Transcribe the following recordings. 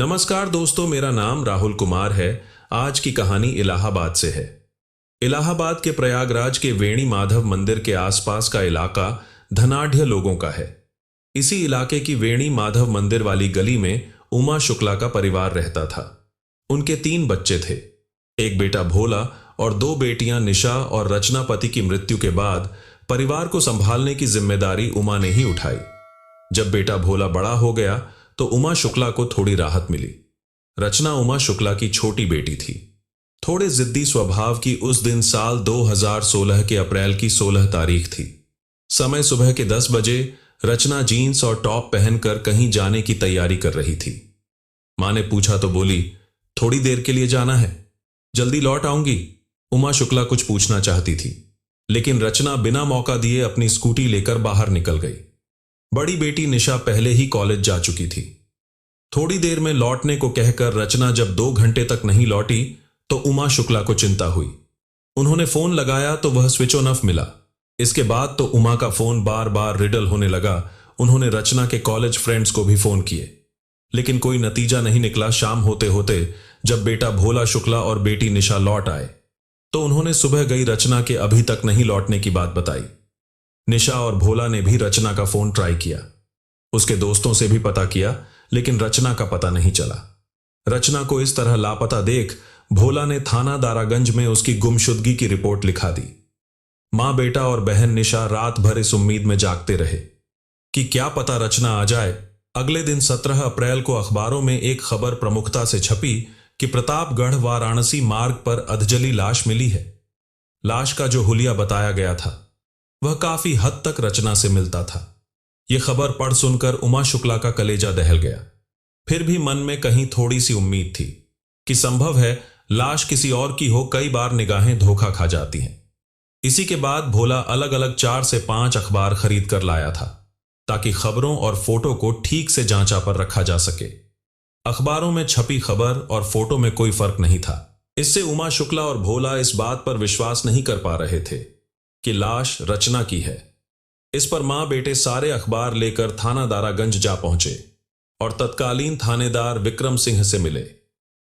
नमस्कार दोस्तों, मेरा नाम राहुल कुमार है। आज की कहानी इलाहाबाद से है। इलाहाबाद के प्रयागराज के वेणी माधव मंदिर के आसपास का इलाका धनाढ्य लोगों का है। इसी इलाके की वेणी माधव मंदिर वाली गली में उमा शुक्ला का परिवार रहता था। उनके 3 बच्चे थे, एक बेटा भोला और 2 बेटियां निशा और रचना। पति की मृत्यु के बाद परिवार को संभालने की जिम्मेदारी उमा ने ही उठाई। जब बेटा भोला बड़ा हो गया तो उमा शुक्ला को थोड़ी राहत मिली। रचना उमा शुक्ला की छोटी बेटी थी, थोड़े जिद्दी स्वभाव की। उस दिन साल 2016 के अप्रैल की 16 तारीख थी। समय सुबह के 10 बजे। रचना जीन्स और टॉप पहनकर कहीं जाने की तैयारी कर रही थी। मां ने पूछा तो बोली, थोड़ी देर के लिए जाना है, जल्दी लौट आऊंगी। उमा शुक्ला कुछ पूछना चाहती थी, लेकिन रचना बिना मौका दिए अपनी स्कूटी लेकर बाहर निकल गई। बड़ी बेटी निशा पहले ही कॉलेज जा चुकी थी। थोड़ी देर में लौटने को कहकर रचना जब 2 घंटे तक नहीं लौटी तो उमा शुक्ला को चिंता हुई। उन्होंने फोन लगाया तो वह स्विच ऑन ऑफ मिला। इसके बाद तो उमा का फोन बार बार रिडल होने लगा। उन्होंने रचना के कॉलेज फ्रेंड्स को भी फोन किए, लेकिन कोई नतीजा नहीं निकला। शाम होते होते जब बेटा भोला शुक्ला और बेटी निशा लौट आए तो उन्होंने सुबह गई रचना के अभी तक नहीं लौटने की बात बताई। निशा और भोला ने भी रचना का फोन ट्राई किया, उसके दोस्तों से भी पता किया, लेकिन रचना का पता नहीं चला। रचना को इस तरह लापता देख भोला ने थाना दारागंज में उसकी गुमशुदगी की रिपोर्ट लिखा दी। मां, बेटा और बहन निशा रात भर इस उम्मीद में जागते रहे कि क्या पता रचना आ जाए। अगले दिन 17 अप्रैल को अखबारों में एक खबर प्रमुखता से छपी कि प्रतापगढ़ वाराणसी मार्ग पर अधजली लाश मिली है। लाश का जो हुलिया बताया गया था वह काफी हद तक रचना से मिलता था। यह खबर पढ़ सुनकर उमा शुक्ला का कलेजा दहल गया। फिर भी मन में कहीं थोड़ी सी उम्मीद थी कि संभव है लाश किसी और की हो। कई बार निगाहें धोखा खा जाती हैं। इसी के बाद भोला अलग अलग 4 से 5 अखबार खरीद कर लाया था, ताकि खबरों और फोटो को ठीक से जांचा पर रखा जा सके। अखबारों में छपी खबर और फोटो में कोई फर्क नहीं था। इससे उमा शुक्ला और भोला इस बात पर विश्वास नहीं कर पा रहे थे कि लाश रचना की है। इस पर मां बेटे सारे अखबार लेकर थाना दारागंज जा पहुंचे और तत्कालीन थानेदार विक्रम सिंह से मिले।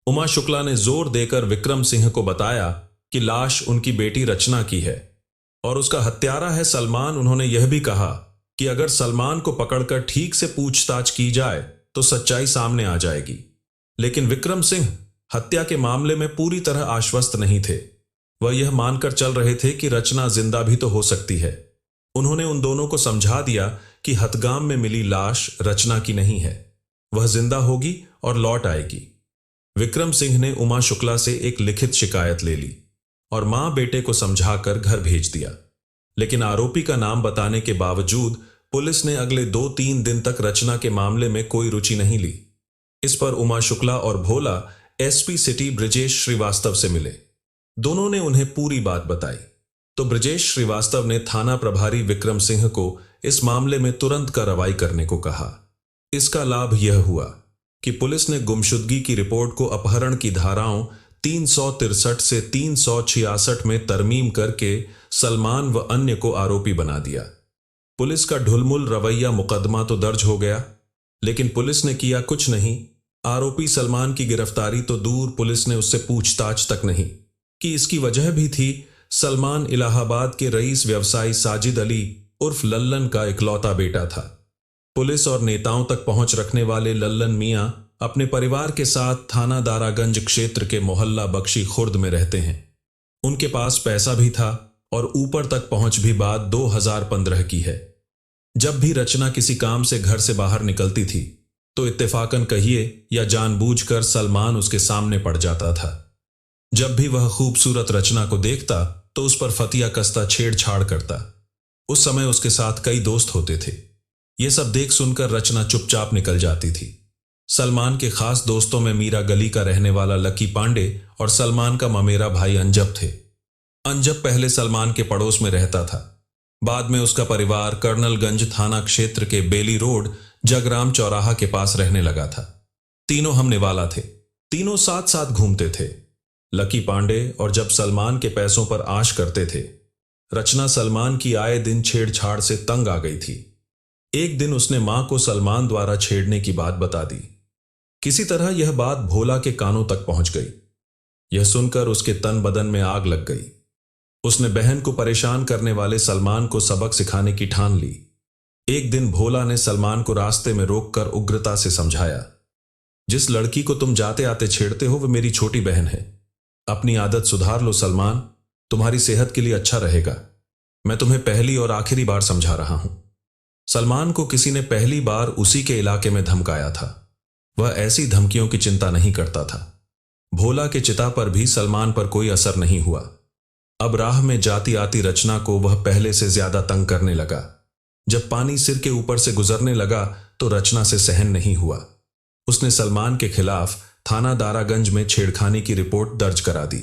उमा शुक्ला ने जोर देकर विक्रम सिंह को बताया कि लाश उनकी बेटी रचना की है और उसका हत्यारा है सलमान। उन्होंने यह भी कहा कि अगर सलमान को पकड़कर ठीक से पूछताछ की जाए तो सच्चाई सामने आ जाएगी। लेकिन विक्रम सिंह हत्या के मामले में पूरी तरह आश्वस्त नहीं थे। वह यह मानकर चल रहे थे कि रचना जिंदा भी तो हो सकती है। उन्होंने उन दोनों को समझा दिया कि हथगाम में मिली लाश रचना की नहीं है, वह जिंदा होगी और लौट आएगी। विक्रम सिंह ने उमा शुक्ला से एक लिखित शिकायत ले ली और मां बेटे को समझाकर घर भेज दिया। लेकिन आरोपी का नाम बताने के बावजूद पुलिस ने अगले 2-3 दिन तक रचना के मामले में कोई रुचि नहीं ली। इस पर उमा शुक्ला और भोला एसपी सिटी ब्रजेश श्रीवास्तव से मिले। दोनों ने उन्हें पूरी बात बताई तो ब्रजेश श्रीवास्तव ने थाना प्रभारी विक्रम सिंह को इस मामले में तुरंत कार्रवाई करने को कहा। इसका लाभ यह हुआ कि पुलिस ने गुमशुदगी की रिपोर्ट को अपहरण की धाराओं 363 से 366 में तरमीम करके सलमान व अन्य को आरोपी बना दिया। पुलिस का ढुलमुल रवैया, मुकदमा तो दर्ज हो गया, लेकिन पुलिस ने किया कुछ नहीं। आरोपी सलमान की गिरफ्तारी तो दूर, पुलिस ने उससे पूछताछ तक नहीं कि। इसकी वजह भी थी, सलमान इलाहाबाद के रईस व्यवसायी साजिद अली उर्फ लल्लन का इकलौता बेटा था। पुलिस और नेताओं तक पहुंच रखने वाले लल्लन मियां अपने परिवार के साथ थाना दारागंज क्षेत्र के मोहल्ला बख्शी खुर्द में रहते हैं। उनके पास पैसा भी था और ऊपर तक पहुंच भी बात 2015 की है। जब भी रचना किसी काम से घर से बाहर निकलती थी तो इत्तेफाकन कहिए या जानबूझकर सलमान उसके सामने पड़ जाता था। जब भी वह खूबसूरत रचना को देखता तो उस पर फतिया कसता, छेड़छाड़ करता। उस समय उसके साथ कई दोस्त होते थे। यह सब देख सुनकर रचना चुपचाप निकल जाती थी। सलमान के खास दोस्तों में मीरा गली का रहने वाला लकी पांडे और सलमान का ममेरा भाई अंजब थे। अंजब पहले सलमान के पड़ोस में रहता था। बाद में उसका परिवार कर्नलगंज थाना क्षेत्र के बेली रोड जगराम चौराहा के पास रहने लगा था। तीनों हम निवाला थे, तीनों साथ साथ घूमते थे। लकी पांडे और जब सलमान के पैसों पर आश करते थे। रचना सलमान की आए दिन छेड़छाड़ से तंग आ गई थी। एक दिन उसने मां को सलमान द्वारा छेड़ने की बात बता दी। किसी तरह यह बात भोला के कानों तक पहुंच गई। यह सुनकर उसके तन बदन में आग लग गई। उसने बहन को परेशान करने वाले सलमान को सबक सिखाने की ठान ली। एक दिन भोला ने सलमान को रास्ते में रोककर उग्रता से समझाया, जिस लड़की को तुम जाते आते छेड़ते हो वह मेरी छोटी बहन है। अपनी आदत सुधार लो सलमान, तुम्हारी सेहत के लिए अच्छा रहेगा। मैं तुम्हें पहली और आखिरी बार समझा रहा हूं। सलमान को किसी ने पहली बार उसी के इलाके में धमकाया था। वह ऐसी धमकियों की चिंता नहीं करता था। भोला के चिता पर भी सलमान पर कोई असर नहीं हुआ। अब राह में जाती आती रचना को वह पहले से ज्यादा तंग करने लगा। जब पानी सिर के ऊपर से गुजरने लगा तो रचना से सहन नहीं हुआ। उसने सलमान के खिलाफ थाना दारागंज में छेड़खानी की रिपोर्ट दर्ज करा दी,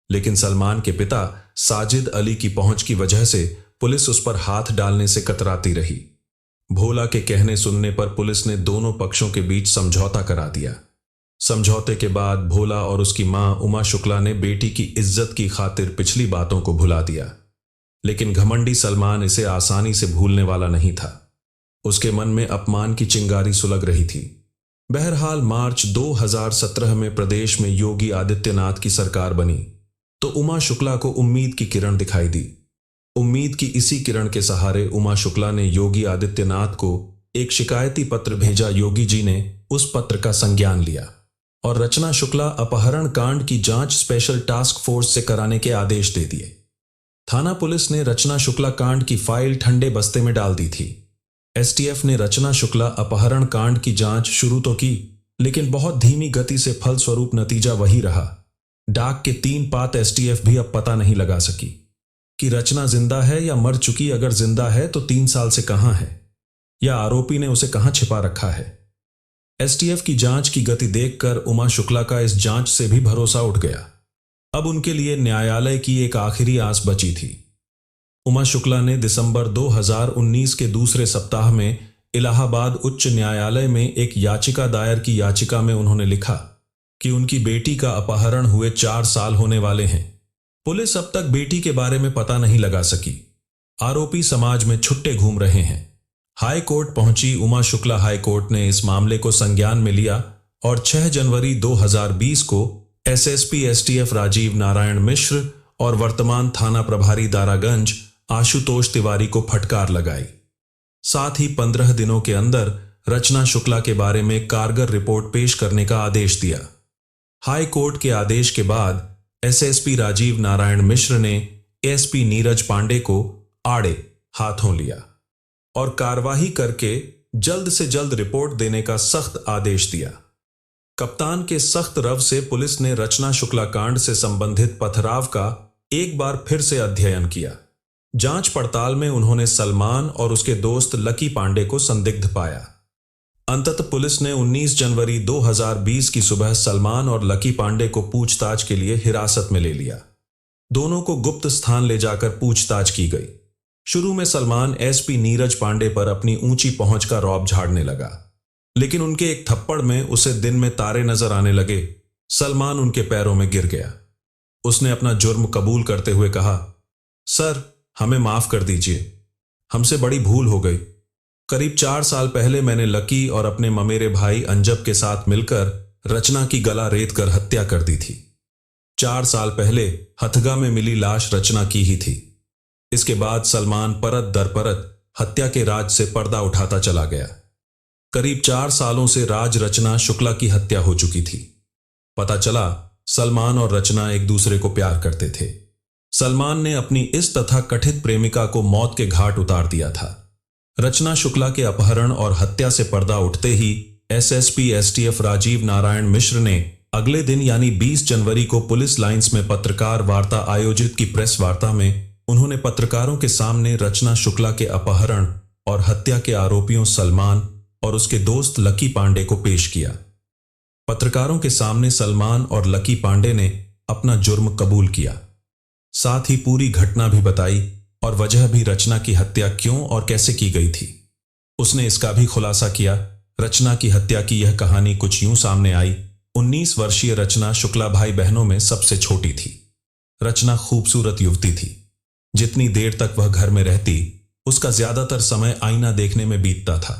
लेकिन सलमान के पिता साजिद अली की पहुंच की वजह से पुलिस उस पर हाथ डालने से कतराती रही। भोला के कहने सुनने पर पुलिस ने दोनों पक्षों के बीच समझौता करा दिया। समझौते के बाद भोला और उसकी मां उमा शुक्ला ने बेटी की इज्जत की खातिर पिछली बातों को भुला दिया, लेकिन घमंडी सलमान इसे आसानी से भूलने वाला नहीं था। उसके मन में अपमान की चिंगारी सुलग रही थी। बहरहाल मार्च 2017 में प्रदेश में योगी आदित्यनाथ की सरकार बनी तो उमा शुक्ला को उम्मीद की किरण दिखाई दी। उम्मीद की इसी किरण के सहारे उमा शुक्ला ने योगी आदित्यनाथ को एक शिकायती पत्र भेजा। योगी जी ने उस पत्र का संज्ञान लिया और रचना शुक्ला अपहरण कांड की जांच स्पेशल टास्क फोर्स से कराने के आदेश दे दिए। थाना पुलिस ने रचना शुक्ला कांड की फाइल ठंडे बस्ते में डाल दी थी। एसटीएफ ने रचना शुक्ला अपहरण कांड की जांच शुरू तो की, लेकिन बहुत धीमी गति से फलस्वरूप नतीजा वही रहा। डाक के 3 पात एसटीएफ भी अब पता नहीं लगा सकी कि रचना जिंदा है या मर चुकी। अगर जिंदा है तो 3 साल से कहां है, या आरोपी ने उसे कहां छिपा रखा है। एसटीएफ की जांच की गति देखकर उमा शुक्ला का इस जांच से भी भरोसा उठ गया। अब उनके लिए न्यायालय की एक आखिरी आस बची थी। उमा शुक्ला ने दिसंबर 2019 के दूसरे सप्ताह में इलाहाबाद उच्च न्यायालय में एक याचिका दायर की। याचिका में उन्होंने लिखा कि उनकी बेटी का अपहरण हुए 4 साल होने वाले हैं। पुलिस अब तक बेटी के बारे में पता नहीं लगा सकी। आरोपी समाज में छुट्टे घूम रहे हैं। हाई कोर्ट पहुंची उमा शुक्ला। हाई कोर्ट ने इस मामले को संज्ञान में लिया और 6 जनवरी 2020 को एसएसपी एसटीएफ राजीव नारायण मिश्र और वर्तमान थाना प्रभारी दारागंज आशुतोष तिवारी को फटकार लगाई। साथ ही 15 दिनों के अंदर रचना शुक्ला के बारे में कारगर रिपोर्ट पेश करने का आदेश दिया। हाई कोर्ट के आदेश के बाद एसएसपी राजीव नारायण मिश्र ने एसपी नीरज पांडे को आड़े हाथों लिया और कार्यवाही करके जल्द से जल्द रिपोर्ट देने का सख्त आदेश दिया। कप्तान के सख्त रव से पुलिस ने रचना शुक्ला कांड से संबंधित पथराव का एक बार फिर से अध्ययन किया। जांच पड़ताल में उन्होंने सलमान और उसके दोस्त लकी पांडे को संदिग्ध पाया। अंततः पुलिस ने 19 जनवरी 2020 की सुबह सलमान और लकी पांडे को पूछताछ के लिए हिरासत में ले लिया। दोनों को गुप्त स्थान ले जाकर पूछताछ की गई। शुरू में सलमान एसपी नीरज पांडे पर अपनी ऊंची पहुंच का रौब झाड़ने लगा, लेकिन उनके एक थप्पड़ में उसे दिन में तारे नजर आने लगे। सलमान उनके पैरों में गिर गया। उसने अपना जुर्म कबूल करते हुए कहा, सर हमें माफ कर दीजिए, हमसे बड़ी भूल हो गई। करीब 4 साल पहले मैंने लकी और अपने ममेरे भाई अंजब के साथ मिलकर रचना की गला रेत कर हत्या कर दी थी। 4 साल पहले हथगा में मिली लाश रचना की ही थी। इसके बाद सलमान परत दर परत हत्या के राज से पर्दा उठाता चला गया। करीब 4 सालों से राज रचना शुक्ला की हत्या हो चुकी थी। पता चला सलमान और रचना एक दूसरे को प्यार करते थे। सलमान ने अपनी इस तथाकथित प्रेमिका को मौत के घाट उतार दिया था। रचना शुक्ला के अपहरण और हत्या से पर्दा उठते ही एसएसपी एसटीएफ राजीव नारायण मिश्र ने अगले दिन यानी 20 जनवरी को पुलिस लाइंस में पत्रकार वार्ता आयोजित की। प्रेस वार्ता में उन्होंने पत्रकारों के सामने रचना शुक्ला के अपहरण और हत्या के आरोपियों सलमान और उसके दोस्त लकी पांडे को पेश किया। पत्रकारों के सामने सलमान और लकी पांडे ने अपना जुर्म कबूल किया, साथ ही पूरी घटना भी बताई और वजह भी रचना की हत्या क्यों और कैसे की गई थी। उसने इसका भी खुलासा किया। रचना की हत्या की यह कहानी कुछ यूं सामने आई। 19 वर्षीय रचना शुक्ला भाई बहनों में सबसे छोटी थी। रचना खूबसूरत युवती थी। जितनी देर तक वह घर में रहती, उसका ज्यादातर समय आईना देखने में बीतता था।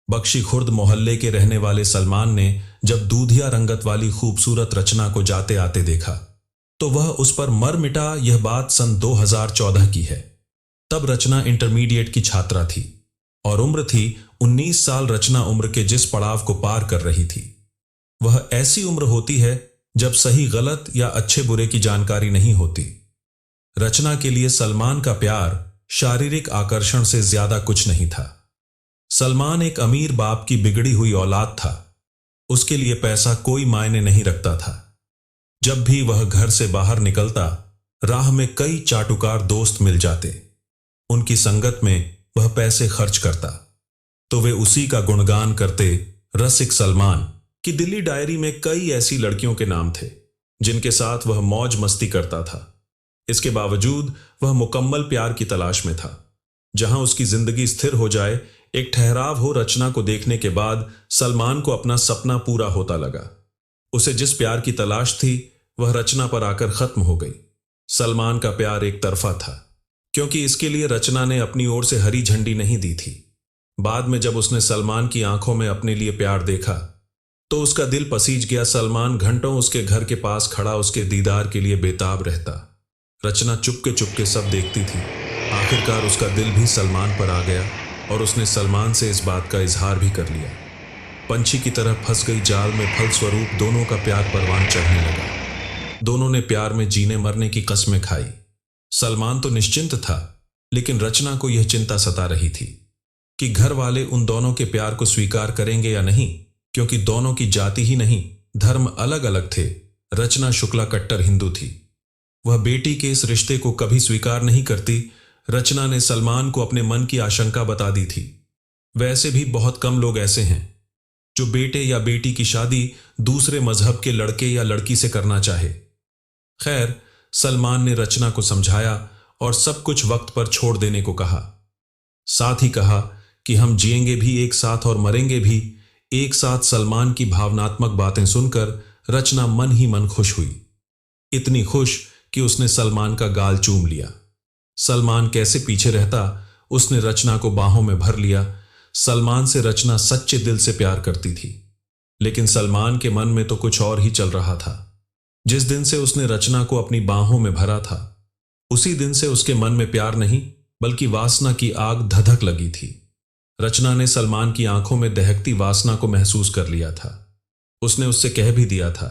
बख्शी खुर्द मोहल्ले के रहने वाले सलमान ने जब दूधिया रंगत वाली खूबसूरत रचना को जाते आते देखा तो वह उस पर मर मिटा। यह बात सन 2014 की है। तब रचना इंटरमीडिएट की छात्रा थी और उम्र थी 19 साल। रचना उम्र के जिस पड़ाव को पार कर रही थी वह ऐसी उम्र होती है जब सही गलत या अच्छे बुरे की जानकारी नहीं होती। रचना के लिए सलमान का प्यार शारीरिक आकर्षण से ज्यादा कुछ नहीं था। सलमान एक अमीर बाप की बिगड़ी हुई औलाद था। उसके लिए पैसा कोई मायने नहीं रखता था। जब भी वह घर से बाहर निकलता राह में कई चाटुकार दोस्त मिल जाते। उनकी संगत में वह पैसे खर्च करता तो वे उसी का गुणगान करते। रसिक सलमान की दिल्ली डायरी में कई ऐसी लड़कियों के नाम थे जिनके साथ वह मौज मस्ती करता था। इसके बावजूद वह मुकम्मल प्यार की तलाश में था जहां उसकी जिंदगी स्थिर हो जाए, एक ठहराव हो। रचना को देखने के बाद सलमान को अपना सपना पूरा होता लगा। उसे जिस प्यार की तलाश थी वह रचना पर आकर खत्म हो गई। सलमान का प्यार एक तरफा था क्योंकि इसके लिए रचना ने अपनी ओर से हरी झंडी नहीं दी थी। बाद में जब उसने सलमान की आंखों में अपने लिए प्यार देखा तो उसका दिल पसीज गया। सलमान घंटों उसके घर के पास खड़ा उसके दीदार के लिए बेताब रहता। रचना चुपके सब देखती थी। आखिरकार उसका दिल भी सलमान पर आ गया और उसने सलमान से इस बात का इजहार भी कर लिया। पंछी की तरह फंस गई जाल में, फलस्वरूप दोनों का प्यार परवान चढ़ने लगा। दोनों ने प्यार में जीने मरने की कस्में खाई। सलमान तो निश्चिंत था लेकिन रचना को यह चिंता सता रही थी कि घर वाले उन दोनों के प्यार को स्वीकार करेंगे या नहीं, क्योंकि दोनों की जाति ही नहीं धर्म अलग अलग थे। रचना शुक्ला कट्टर हिंदू थी। वह बेटी के इस रिश्ते को कभी स्वीकार नहीं करती। रचना ने सलमान को अपने मन की आशंका बता दी थी। वैसे भी बहुत कम लोग ऐसे हैं जो बेटे या बेटी की शादी दूसरे मजहब के लड़के या लड़की से करना चाहे। खैर, सलमान ने रचना को समझाया और सब कुछ वक्त पर छोड़ देने को कहा। साथ ही कहा कि हम जिएंगे भी एक साथ और मरेंगे भी एक साथ। सलमान की भावनात्मक बातें सुनकर रचना मन ही मन खुश हुई। इतनी खुश कि उसने सलमान का गाल चूम लिया। सलमान कैसे पीछे रहता, उसने रचना को बाहों में भर लिया। सलमान से रचना सच्चे दिल से प्यार करती थी लेकिन सलमान के मन में तो कुछ और ही चल रहा था। जिस दिन से उसने रचना को अपनी बाहों में भरा था उसी दिन से उसके मन में प्यार नहीं बल्कि वासना की आग धधक लगी थी। रचना ने सलमान की आंखों में दहकती वासना को महसूस कर लिया था। उसने उससे कह भी दिया था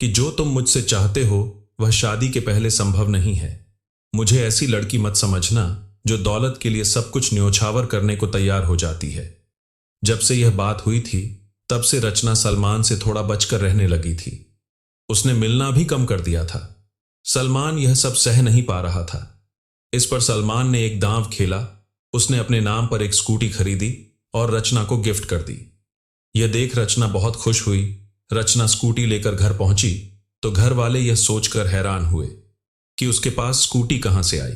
कि जो तुम मुझसे चाहते हो वह शादी के पहले संभव नहीं है। मुझे ऐसी लड़की मत समझना जो दौलत के लिए सब कुछ न्योछावर करने को तैयार हो जाती है। जब से यह बात हुई थी तब से रचना सलमान से थोड़ा बचकर रहने लगी थी। उसने मिलना भी कम कर दिया था। सलमान यह सब सह नहीं पा रहा था। इस पर सलमान ने एक दांव खेला। उसने अपने नाम पर एक स्कूटी खरीदी और रचना को गिफ्ट कर दी। यह देख रचना बहुत खुश हुई। रचना स्कूटी लेकर घर पहुंची तो घर वाले यह सोचकर हैरान हुए कि उसके पास स्कूटी कहां से आई।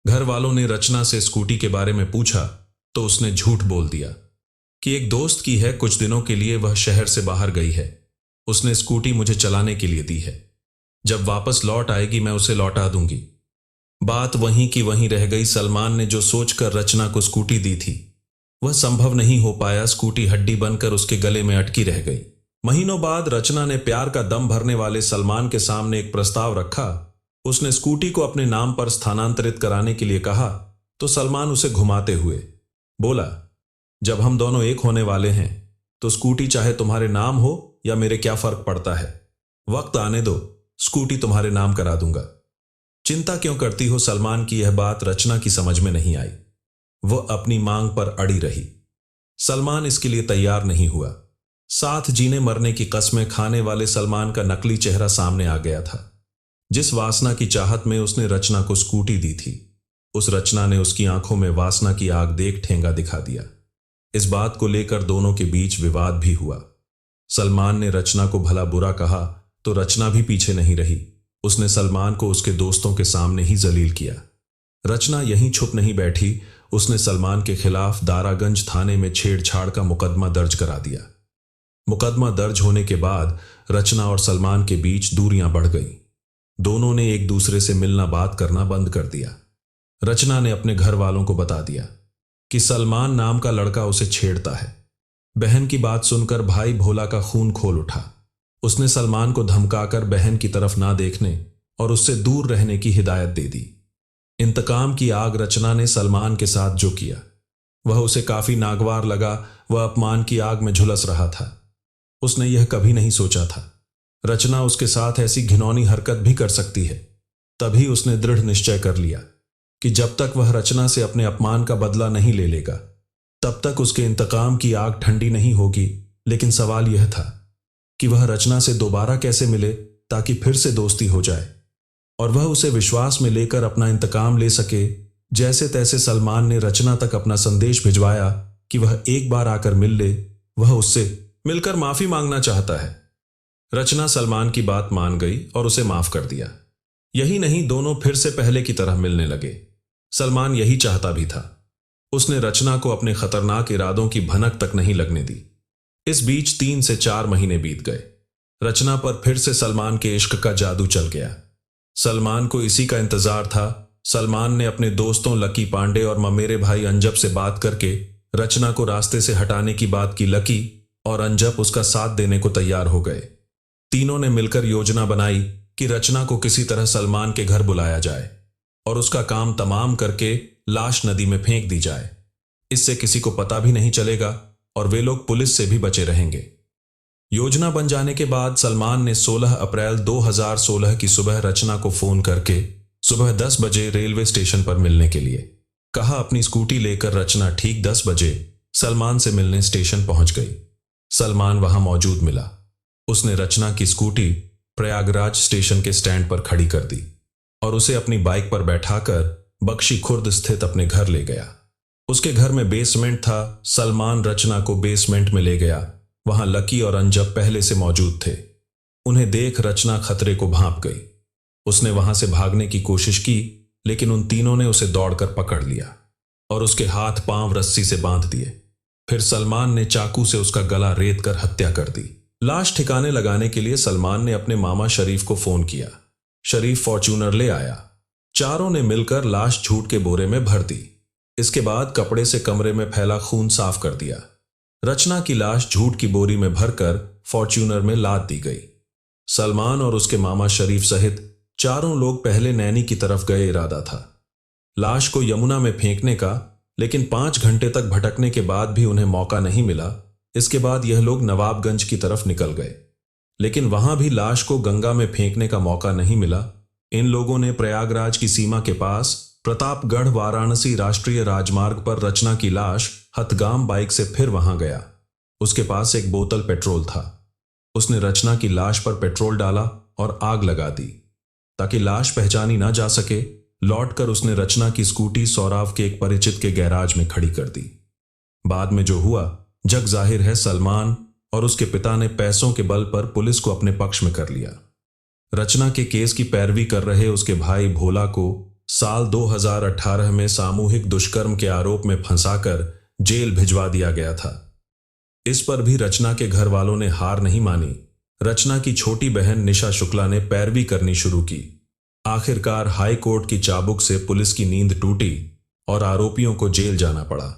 घर वालों ने रचना से स्कूटी के बारे में पूछा तो उसने झूठ बोल दिया कि एक दोस्त की है, कुछ दिनों के लिए वह शहर से बाहर गई है। उसने स्कूटी मुझे चलाने के लिए दी है, जब वापस लौट आएगी मैं उसे लौटा दूंगी। बात वहीं की वहीं रह गई। सलमान ने जो सोचकर रचना को स्कूटी दी थी वह संभव नहीं हो पाया। स्कूटी हड्डी बनकर उसके गले में अटकी रह गई। महीनों बाद रचना ने प्यार का दम भरने वाले सलमान के सामने एक प्रस्ताव रखा। उसने स्कूटी को अपने नाम पर स्थानांतरित कराने के लिए कहा तो सलमान उसे घुमाते हुए बोला, जब हम दोनों एक होने वाले हैं तो स्कूटी चाहे तुम्हारे नाम हो या मेरे क्या फर्क पड़ता है। वक्त आने दो, स्कूटी तुम्हारे नाम करा दूंगा। चिंता क्यों करती हो? सलमान की यह बात रचना की समझ में नहीं आई। वह अपनी मांग पर अड़ी रही। सलमान इसके लिए तैयार नहीं हुआ। साथ जीने मरने की कस्में खाने वाले सलमान का नकली चेहरा सामने आ गया था। जिस वासना की चाहत में उसने रचना को स्कूटी दी थी उस रचना ने उसकी आंखों में वासना की आग देख ठेंगा दिखा दिया। इस बात को लेकर दोनों के बीच विवाद भी हुआ। सलमान ने रचना को भला बुरा कहा तो रचना भी पीछे नहीं रही। उसने सलमान को उसके दोस्तों के सामने ही जलील किया। रचना यहीं छुप नहीं बैठी। उसने सलमान के खिलाफ दारागंज थाने में छेड़छाड़ का मुकदमा दर्ज करा दिया। मुकदमा दर्ज होने के बाद रचना और सलमान के बीच दूरियां बढ़ गईं। दोनों ने एक दूसरे से मिलना बात करना बंद कर दिया। रचना ने अपने घर वालों को बता दिया कि सलमान नाम का लड़का उसे छेड़ता है। बहन की बात सुनकर भाई भोला का खून खोल उठा। उसने सलमान को धमकाकर बहन की तरफ ना देखने और उससे दूर रहने की हिदायत दे दी। इंतकाम की आग रचना ने सलमान के साथ जो किया वह उसे काफी नागवार लगा। वह अपमान की आग में झुलस रहा था। उसने यह कभी नहीं सोचा था रचना उसके साथ ऐसी घिनौनी हरकत भी कर सकती है। तभी उसने दृढ़ निश्चय कर लिया कि जब तक वह रचना से अपने अपमान का बदला नहीं ले लेगा तब तक उसके इंतकाम की आग ठंडी नहीं होगी। लेकिन सवाल यह था कि वह रचना से दोबारा कैसे मिले ताकि फिर से दोस्ती हो जाए और वह उसे विश्वास में लेकर अपना इंतकाम ले सके। जैसे तैसे सलमान ने रचना तक अपना संदेश भिजवाया कि वह एक बार आकर मिल ले। वह उससे मिलकर माफी मांगना चाहता है। रचना सलमान की बात मान गई और उसे माफ कर दिया। यही नहीं, दोनों फिर से पहले की तरह मिलने लगे। सलमान यही चाहता भी था। उसने रचना को अपने खतरनाक इरादों की भनक तक नहीं लगने दी। इस बीच 3 से 4 महीने बीत गए। रचना पर फिर से सलमान के इश्क का जादू चल गया। सलमान को इसी का इंतजार था। सलमान ने अपने दोस्तों लकी पांडे और ममेरे भाई अंजब से बात करके रचना को रास्ते से हटाने की बात की। लकी और अंजब उसका साथ देने को तैयार हो गए। तीनों ने मिलकर योजना बनाई कि रचना को किसी तरह सलमान के घर बुलाया जाए और उसका काम तमाम करके लाश नदी में फेंक दी जाए। इससे किसी को पता भी नहीं चलेगा और वे लोग पुलिस से भी बचे रहेंगे। योजना बन जाने के बाद सलमान ने 16 अप्रैल 2016 की सुबह रचना को फोन करके सुबह 10 बजे रेलवे स्टेशन पर मिलने के लिए कहा। अपनी स्कूटी लेकर रचना ठीक 10 बजे सलमान से मिलने स्टेशन पहुंच गई। सलमान वहां मौजूद मिला। उसने रचना की स्कूटी प्रयागराज स्टेशन के स्टैंड पर खड़ी कर दी और उसे अपनी बाइक पर बैठाकर बख्शी खुर्द स्थित अपने घर ले गया। उसके घर में बेसमेंट था। सलमान रचना को बेसमेंट में ले गया। वहां लकी और अंजब पहले से मौजूद थे। उन्हें देख रचना खतरे को भांप गई। उसने वहां से भागने की कोशिश की लेकिन उन तीनों ने उसे दौड़कर पकड़ लिया और उसके हाथ पांव रस्सी से बांध दिए। फिर सलमान ने चाकू से उसका गला रेत कर हत्या कर दी। लाश ठिकाने लगाने के लिए सलमान ने अपने मामा शरीफ को फोन किया। शरीफ फॉर्च्यूनर ले आया। चारों ने मिलकर लाश झूठ के बोरे में भर दी। इसके बाद कपड़े से कमरे में फैला खून साफ कर दिया। रचना की लाश झूठ की बोरी में भरकर फॉर्च्यूनर में लाद दी गई। सलमान और उसके मामा शरीफ सहित चारों लोग पहले नैनी की तरफ गए। इरादा था लाश को यमुना में फेंकने का, लेकिन 5 घंटे तक भटकने के बाद भी उन्हें मौका नहीं मिला। इसके बाद यह लोग नवाबगंज की तरफ निकल गए, लेकिन वहां भी लाश को गंगा में फेंकने का मौका नहीं मिला। इन लोगों ने प्रयागराज की सीमा के पास प्रतापगढ़ वाराणसी राष्ट्रीय राजमार्ग पर रचना की लाश हथगाम बाइक से फिर वहां गया। उसके पास एक बोतल पेट्रोल था। उसने रचना की लाश पर पेट्रोल डाला और आग लगा दी ताकि लाश पहचानी ना जा सके। लौटकर उसने रचना की स्कूटी सौराव के एक परिचित के गैराज में खड़ी कर दी। बाद में जो हुआ जग जाहिर है। सलमान और उसके पिता ने पैसों के बल पर पुलिस को अपने पक्ष में कर लिया। रचना के केस की पैरवी कर रहे उसके भाई भोला को साल 2018 में सामूहिक दुष्कर्म के आरोप में फंसाकर जेल भिजवा दिया गया था। इस पर भी रचना के घर वालों ने हार नहीं मानी। रचना की छोटी बहन निशा शुक्ला ने पैरवी करनी शुरू की। आखिरकार हाई कोर्ट की चाबुक से पुलिस की नींद टूटी और आरोपियों को जेल जाना पड़ा।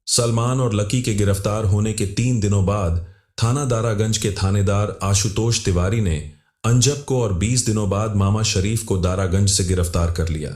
सलमान और लकी के गिरफ्तार होने के 3 दिनों बाद थाना दारागंज के थानेदार आशुतोष तिवारी ने अंजब को और 20 दिनों बाद मामा शरीफ को दारागंज से गिरफ्तार कर लिया।